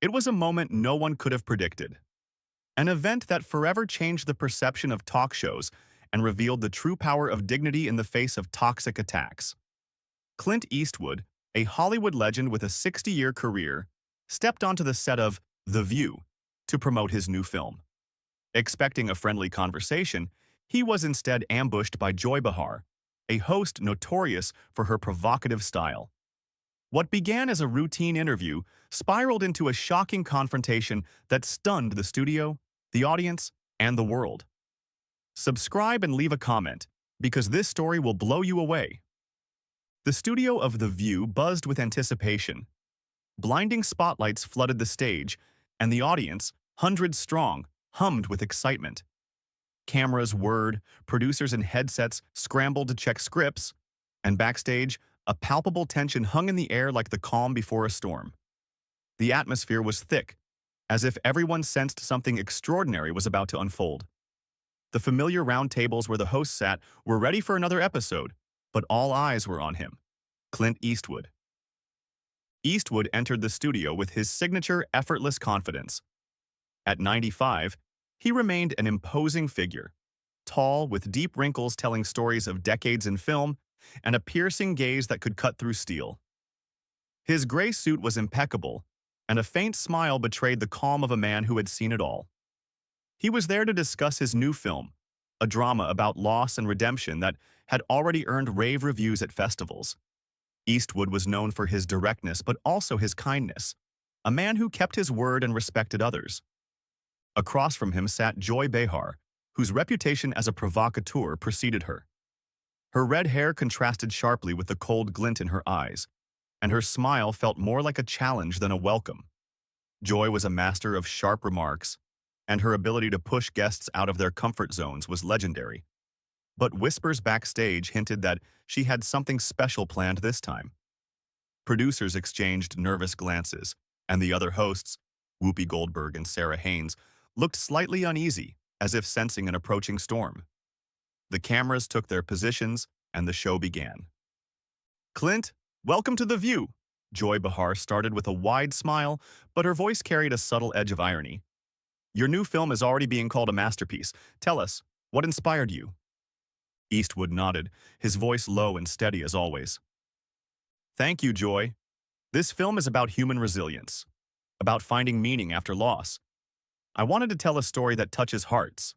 It was a moment no one could have predicted. An event that forever changed the perception of talk shows and revealed the true power of dignity in the face of toxic attacks. Clint Eastwood, a Hollywood legend with a 60-year career, stepped onto the set of The View to promote his new film. Expecting a friendly conversation, he was instead ambushed by Joy Behar, a host notorious for her provocative style. What began as a routine interview spiraled into a shocking confrontation that stunned the studio, the audience, and the world. Subscribe and leave a comment, because this story will blow you away. The studio of The View buzzed with anticipation. Blinding spotlights flooded the stage, and the audience, hundreds strong, hummed with excitement. Cameras whirred, producers in headsets scrambled to check scripts, and backstage, a palpable tension hung in the air like the calm before a storm. The atmosphere was thick, as if everyone sensed something extraordinary was about to unfold. The familiar round tables where the hosts sat were ready for another episode, but all eyes were on him, Clint Eastwood. Eastwood entered the studio with his signature effortless confidence. At 95, he remained an imposing figure, tall with deep wrinkles telling stories of decades in film and a piercing gaze that could cut through steel. His gray suit was impeccable, and a faint smile betrayed the calm of a man who had seen it all. He was there to discuss his new film, a drama about loss and redemption that had already earned rave reviews at festivals. Eastwood was known for his directness but also his kindness, a man who kept his word and respected others. Across from him sat Joy Behar, whose reputation as a provocateur preceded her. Her red hair contrasted sharply with the cold glint in her eyes, and her smile felt more like a challenge than a welcome. Joy was a master of sharp remarks, and her ability to push guests out of their comfort zones was legendary. But whispers backstage hinted that she had something special planned this time. Producers exchanged nervous glances, and the other hosts, Whoopi Goldberg and Sarah Haynes, looked slightly uneasy, as if sensing an approaching storm. The cameras took their positions, and the show began. "Clint, welcome to The View," Joy Behar started with a wide smile, but her voice carried a subtle edge of irony. "Your new film is already being called a masterpiece. Tell us, what inspired you?" Eastwood nodded, his voice low and steady as always. "Thank you, Joy. This film is about human resilience, about finding meaning after loss. I wanted to tell a story that touches hearts."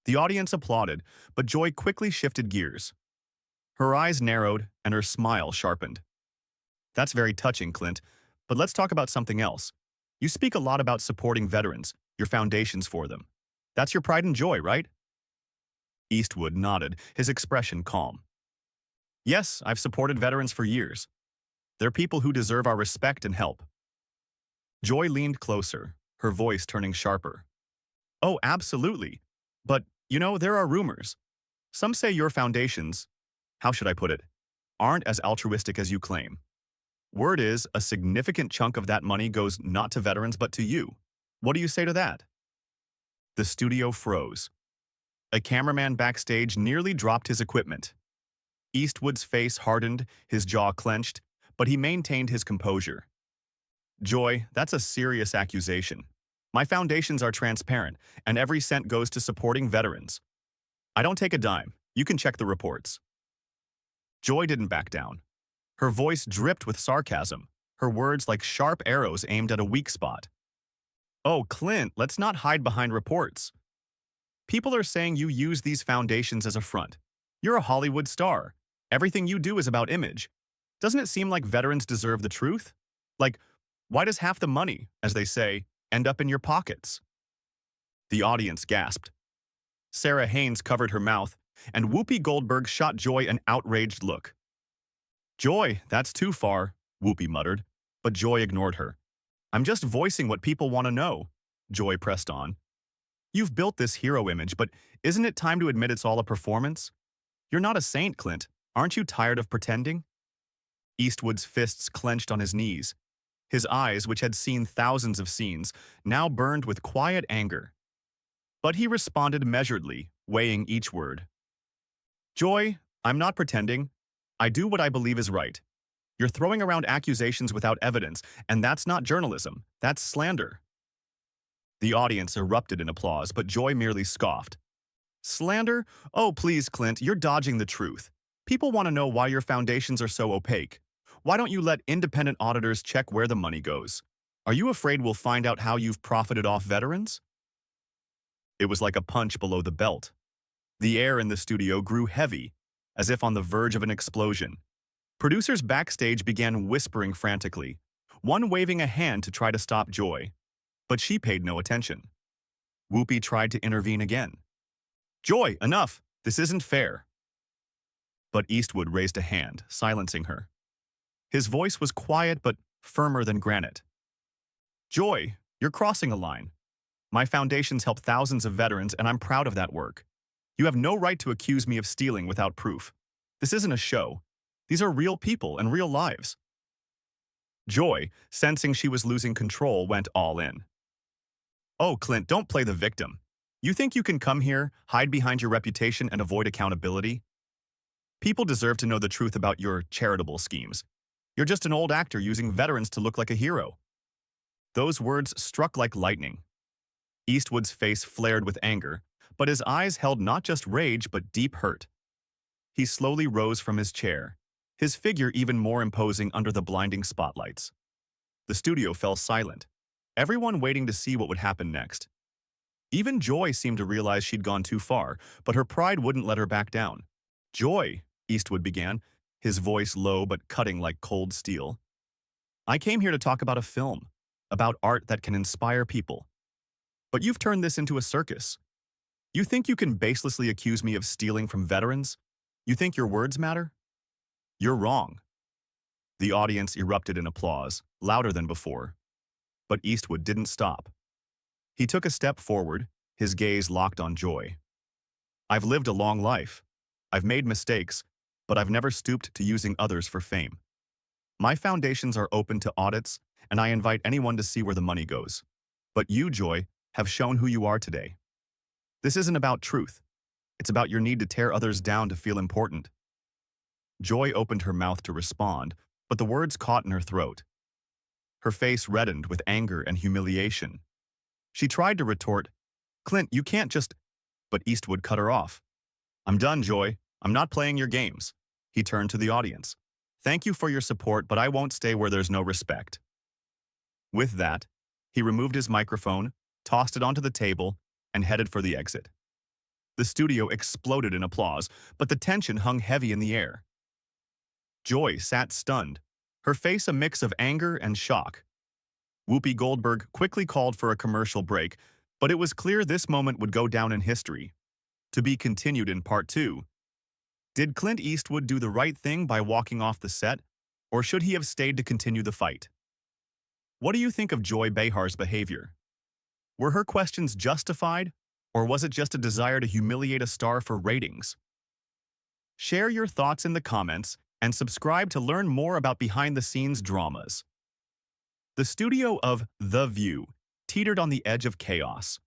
The audience applauded, but Joy quickly shifted gears. Her eyes narrowed and her smile sharpened. "That's very touching, Clint, but let's talk about something else. You speak a lot about supporting veterans, your foundations for them. That's your pride and joy, right?" Eastwood nodded, his expression calm. "Yes, I've supported veterans for years. They're people who deserve our respect and help." Joy leaned closer, her voice turning sharper. "Oh, absolutely. But, there are rumors. Some say your foundations, how should I put it, aren't as altruistic as you claim. Word is, a significant chunk of that money goes not to veterans but to you. What do you say to that?" The studio froze. A cameraman backstage nearly dropped his equipment. Eastwood's face hardened, his jaw clenched, but he maintained his composure. "Joy, that's a serious accusation. My foundations are transparent, and every cent goes to supporting veterans. I don't take a dime. You can check the reports." Joy didn't back down. Her voice dripped with sarcasm, her words like sharp arrows aimed at a weak spot. "Oh, Clint, let's not hide behind reports. People are saying you use these foundations as a front. You're a Hollywood star. Everything you do is about image. Doesn't it seem like veterans deserve the truth? Like, why does half the money, as they say, end up in your pockets?" The audience gasped. Sarah Haynes covered her mouth, and Whoopi Goldberg shot Joy an outraged look. "Joy, that's too far," Whoopi muttered, but Joy ignored her. "I'm just voicing what people want to know," Joy pressed on. "You've built this hero image, but isn't it time to admit it's all a performance? You're not a saint, Clint. Aren't you tired of pretending?" Eastwood's fists clenched on his knees. His eyes, which had seen thousands of scenes, now burned with quiet anger. But he responded measuredly, weighing each word. "Joy, I'm not pretending. I do what I believe is right. You're throwing around accusations without evidence, and that's not journalism. That's slander. The audience erupted in applause, but Joy merely scoffed. Slander? Oh, please, Clint, you're dodging the truth. People want to know why your foundations are so opaque. Why don't you let independent auditors check where the money goes? Are you afraid we'll find out how you've profited off veterans? It was like a punch below the belt. The air in the studio grew heavy, as if on the verge of an explosion. Producers backstage began whispering frantically, one waving a hand to try to stop Joy. But she paid no attention. Whoopi tried to intervene again. Joy, enough! This isn't fair. But Eastwood raised a hand, silencing her. His voice was quiet but firmer than granite. Joy, you're crossing a line. My foundations help thousands of veterans, and I'm proud of that work. You have no right to accuse me of stealing without proof. This isn't a show. These are real people and real lives. Joy, sensing she was losing control, went all in. Oh, Clint, don't play the victim. You think you can come here, hide behind your reputation, and avoid accountability? People deserve to know the truth about your charitable schemes. You're just an old actor using veterans to look like a hero. Those words struck like lightning. Eastwood's face flared with anger, but his eyes held not just rage but deep hurt. He slowly rose from his chair, his figure even more imposing under the blinding spotlights. The studio fell silent, everyone waiting to see what would happen next. Even Joy seemed to realize she'd gone too far, but her pride wouldn't let her back down. Joy, Eastwood began, his voice low but cutting like cold steel. I came here to talk about a film, about art that can inspire people. But you've turned this into a circus. You think you can baselessly accuse me of stealing from veterans? You think your words matter? You're wrong. The audience erupted in applause, louder than before. But Eastwood didn't stop. He took a step forward, his gaze locked on Joy. I've lived a long life. I've made mistakes, but I've never stooped to using others for fame. My foundations are open to audits, and I invite anyone to see where the money goes. But you, Joy, have shown who you are today. This isn't about truth. It's about your need to tear others down to feel important. Joy opened her mouth to respond, but the words caught in her throat. Her face reddened with anger and humiliation. She tried to retort, Clint, you can't just... But Eastwood cut her off. I'm done, Joy. I'm not playing your games. He turned to the audience. Thank you for your support, but I won't stay where there's no respect. With that, he removed his microphone, tossed it onto the table, and headed for the exit. The studio exploded in applause, but the tension hung heavy in the air. Joy sat stunned, her face a mix of anger and shock. Whoopi Goldberg quickly called for a commercial break, but it was clear this moment would go down in history. To be continued in Part 2. Did Clint Eastwood do the right thing by walking off the set, or should he have stayed to continue the fight? What do you think of Joy Behar's behavior? Were her questions justified, or was it just a desire to humiliate a star for ratings? Share your thoughts in the comments and subscribe to learn more about behind-the-scenes dramas. The studio of The View teetered on the edge of chaos.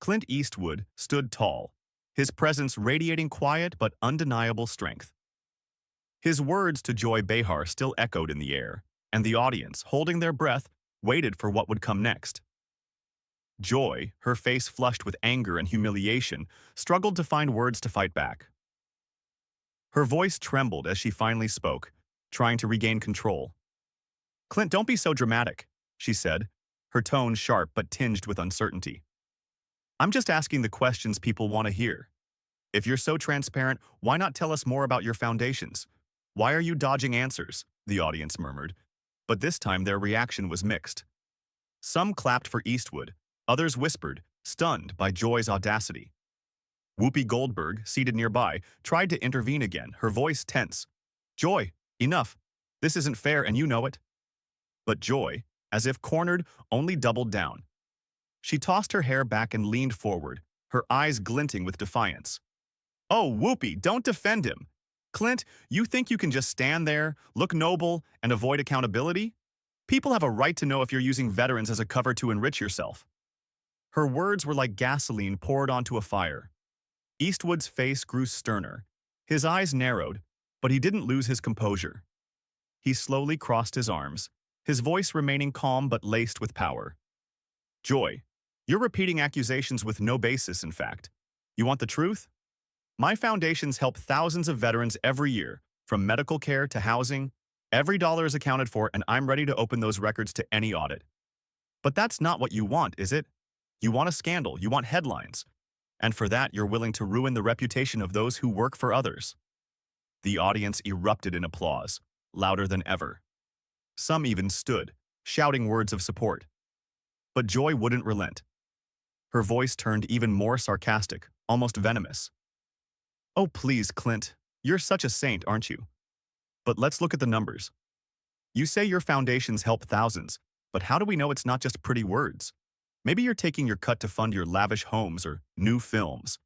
Clint Eastwood stood tall, his presence radiating quiet but undeniable strength. His words to Joy Behar still echoed in the air, and the audience, holding their breath, waited for what would come next. Joy, her face flushed with anger and humiliation, struggled to find words to fight back. Her voice trembled as she finally spoke, trying to regain control. Clint, don't be so dramatic, she said, her tone sharp but tinged with uncertainty. I'm just asking the questions people want to hear. If you're so transparent, why not tell us more about your foundations? Why are you dodging answers? The audience murmured, but this time their reaction was mixed. Some clapped for Eastwood, others whispered, stunned by Joy's audacity. Whoopi Goldberg, seated nearby, tried to intervene again, her voice tense. Joy, enough. This isn't fair and you know it. But Joy, as if cornered, only doubled down. She tossed her hair back and leaned forward, her eyes glinting with defiance. Oh, Whoopi, don't defend him. Clint, you think you can just stand there, look noble, and avoid accountability? People have a right to know if you're using veterans as a cover to enrich yourself. Her words were like gasoline poured onto a fire. Eastwood's face grew sterner. His eyes narrowed, but he didn't lose his composure. He slowly crossed his arms, his voice remaining calm but laced with power. Joy, you're repeating accusations with no basis, in fact. You want the truth? My foundations help thousands of veterans every year, from medical care to housing. Every dollar is accounted for, and I'm ready to open those records to any audit. But that's not what you want, is it? You want a scandal, you want headlines. And for that, you're willing to ruin the reputation of those who work for others. The audience erupted in applause, louder than ever. Some even stood, shouting words of support. But Joy wouldn't relent. Her voice turned even more sarcastic, almost venomous. Oh, please, Clint, you're such a saint, aren't you? But let's look at the numbers. You say your foundations help thousands, but how do we know it's not just pretty words? Maybe you're taking your cut to fund your lavish homes or new films.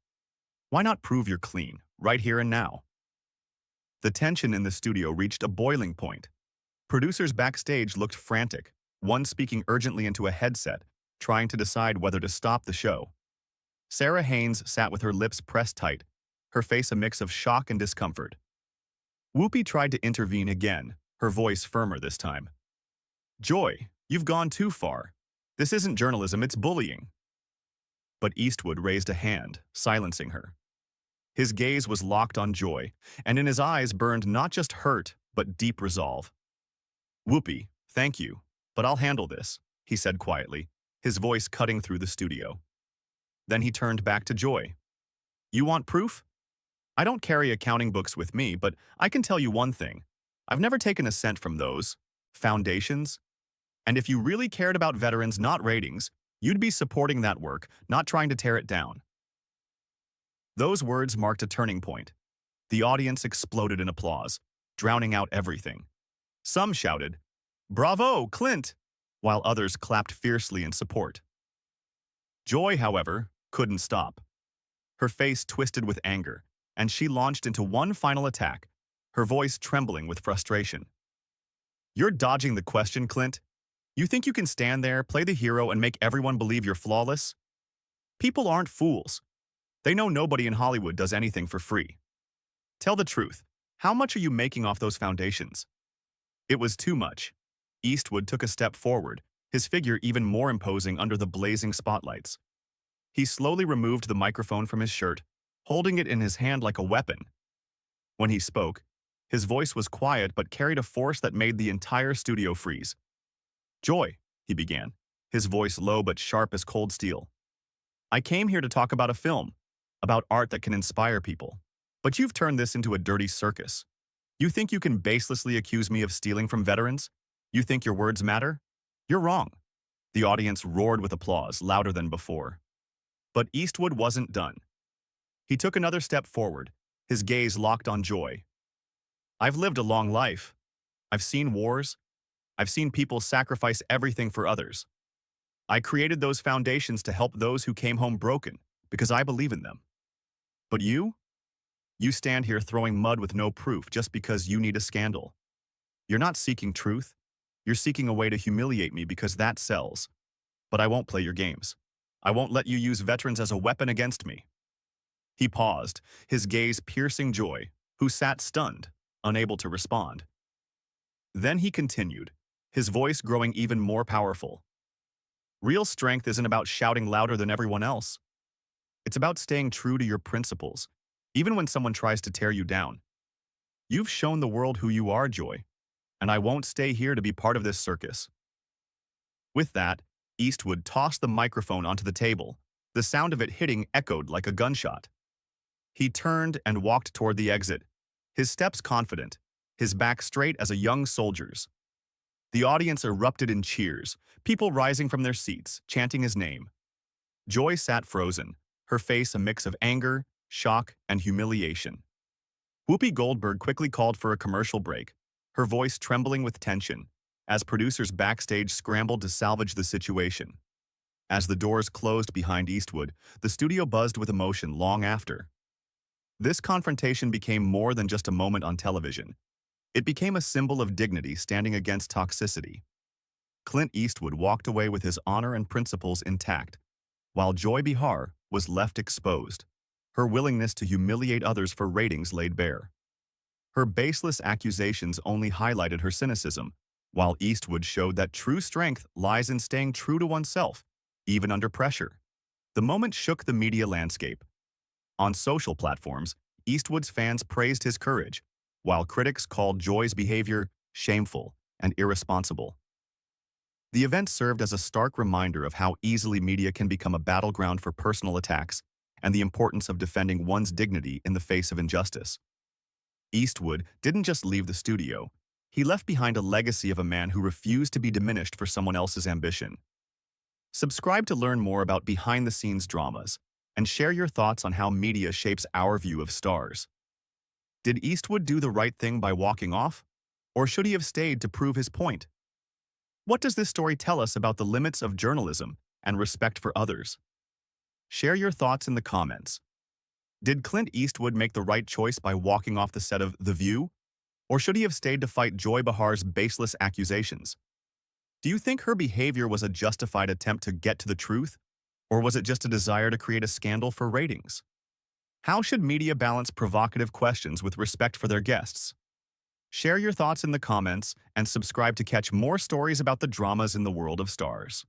Why not prove you're clean, right here and now? The tension in the studio reached a boiling point. Producers backstage looked frantic, one speaking urgently into a headset, trying to decide whether to stop the show. Sarah Haynes sat with her lips pressed tight, her face a mix of shock and discomfort. Whoopi tried to intervene again, her voice firmer this time. Joy, you've gone too far. This isn't journalism, it's bullying. But Eastwood raised a hand, silencing her. His gaze was locked on Joy, and in his eyes burned not just hurt, but deep resolve. Whoopi, thank you, but I'll handle this, he said quietly, his voice cutting through the studio. Then he turned back to Joy. You want proof? I don't carry accounting books with me, but I can tell you one thing. I've never taken a cent from those foundations. And if you really cared about veterans, not ratings, you'd be supporting that work, not trying to tear it down. Those words marked a turning point. The audience exploded in applause, drowning out everything. Some shouted, "Bravo, Clint!" while others clapped fiercely in support. Joy, however, couldn't stop. Her face twisted with anger, and she launched into one final attack, her voice trembling with frustration. You're dodging the question, Clint. You think you can stand there, play the hero, and make everyone believe you're flawless? People aren't fools. They know nobody in Hollywood does anything for free. Tell the truth. How much are you making off those foundations? It was too much. Eastwood took a step forward, his figure even more imposing under the blazing spotlights. He slowly removed the microphone from his shirt, holding it in his hand like a weapon. When he spoke, his voice was quiet but carried a force that made the entire studio freeze. Joy, he began, his voice low but sharp as cold steel. I came here to talk about a film, about art that can inspire people. But you've turned this into a dirty circus. You think you can baselessly accuse me of stealing from veterans? You think your words matter? You're wrong. The audience roared with applause, louder than before. But Eastwood wasn't done. He took another step forward, his gaze locked on Joy. I've lived a long life. I've seen wars. I've seen people sacrifice everything for others. I created those foundations to help those who came home broken, because I believe in them. But you? You stand here throwing mud with no proof just because you need a scandal. You're not seeking truth. You're seeking a way to humiliate me because that sells. But I won't play your games. I won't let you use veterans as a weapon against me. He paused, his gaze piercing Joy, who sat stunned, unable to respond. Then he continued, his voice growing even more powerful. Real strength isn't about shouting louder than everyone else. It's about staying true to your principles, even when someone tries to tear you down. You've shown the world who you are, Joy, and I won't stay here to be part of this circus. With that, Eastwood tossed the microphone onto the table. The sound of it hitting echoed like a gunshot. He turned and walked toward the exit, his steps confident, his back straight as a young soldier's. The audience erupted in cheers, people rising from their seats, chanting his name. Joy sat frozen, her face a mix of anger, shock, and humiliation. Whoopi Goldberg quickly called for a commercial break, her voice trembling with tension, as producers backstage scrambled to salvage the situation. As the doors closed behind Eastwood, the studio buzzed with emotion long after. This confrontation became more than just a moment on television. It became a symbol of dignity standing against toxicity. Clint Eastwood walked away with his honor and principles intact, while Joy Behar was left exposed, her willingness to humiliate others for ratings laid bare. Her baseless accusations only highlighted her cynicism, while Eastwood showed that true strength lies in staying true to oneself, even under pressure. The moment shook the media landscape. On social platforms, Eastwood's fans praised his courage, while critics called Joy's behavior shameful and irresponsible. The event served as a stark reminder of how easily media can become a battleground for personal attacks and the importance of defending one's dignity in the face of injustice. Eastwood didn't just leave the studio, he left behind a legacy of a man who refused to be diminished for someone else's ambition. Subscribe to learn more about behind-the-scenes dramas and share your thoughts on how media shapes our view of stars. Did Eastwood do the right thing by walking off? Or should he have stayed to prove his point? What does this story tell us about the limits of journalism and respect for others? Share your thoughts in the comments. Did Clint Eastwood make the right choice by walking off the set of The View? Or should he have stayed to fight Joy Behar's baseless accusations? Do you think her behavior was a justified attempt to get to the truth? Or was it just a desire to create a scandal for ratings? How should media balance provocative questions with respect for their guests? Share your thoughts in the comments and subscribe to catch more stories about the dramas in the world of stars.